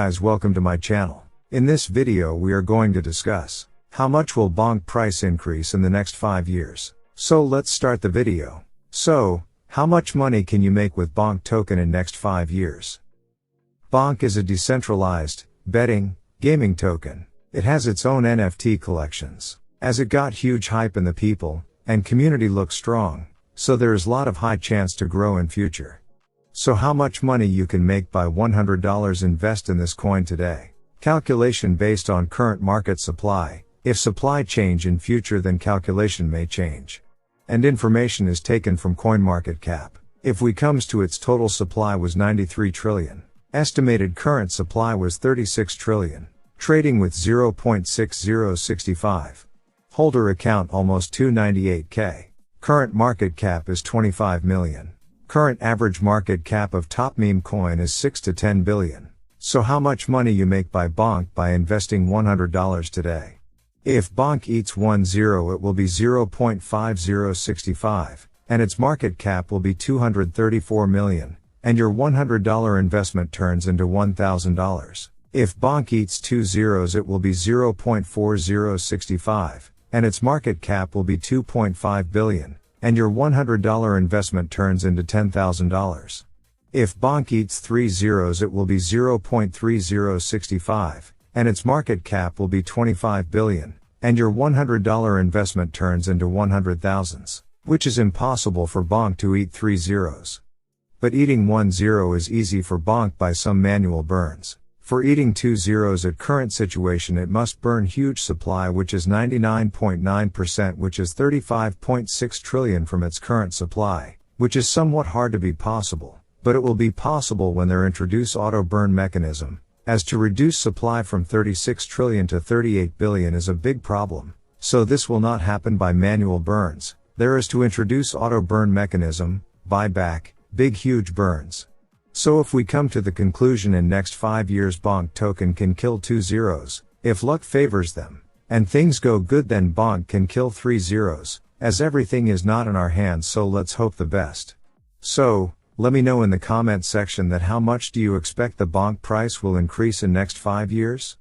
Guys, welcome to my channel. In this video we are going to discuss how much will Bonk price increase in the next 5 years. So let's start the video. So, how much money can you make with Bonk token in next 5 years? Bonk is a decentralized, betting, gaming token. It has its own NFT collections. As it got huge hype in the people, and community looks strong, so there is lot of high chance to grow in future. So how much money you can make by $100 invest in this coin today? Calculation based on current market supply. If supply change in future, then calculation may change. And information is taken from CoinMarketCap. If we comes to its total supply was 93 trillion. Estimated current supply was 36 trillion. Trading with 0.6065. Holder account almost 298k. Current market cap is 25 million. Current average market cap of top meme coin is 6 to 10 billion. So how much money you make by Bonk by investing $100 today? If Bonk eats 10, it will be 0.5065, and its market cap will be 234 million, and your $100 investment turns into $1,000. If Bonk eats 2 zeros, it will be 0.4065, and its market cap will be 2.5 billion. And your $100 investment turns into $10,000. If Bonk eats 3 zeros, it will be 0.3065, and its market cap will be 25 billion, and your $100 investment turns into 100,000s, which is impossible for Bonk to eat 3 zeros. But eating 1 zero is easy for Bonk by some manual burns. For eating 2 zeros at current situation, it must burn huge supply, which is 99.9%, which is 35.6 trillion from its current supply, which is somewhat hard to be possible, but it will be possible when they introduce auto burn mechanism, as to reduce supply from 36 trillion to 38 billion is a big problem, so this will not happen by manual burns. There is to introduce auto burn mechanism, buyback, big huge burns. So if we come to the conclusion in next 5 years Bonk token can kill 2 zeros, if luck favors them, and things go good, then Bonk can kill 3 zeros, as everything is not in our hands, so let's hope the best. So, let me know in the comment section that how much do you expect the Bonk price will increase in next 5 years?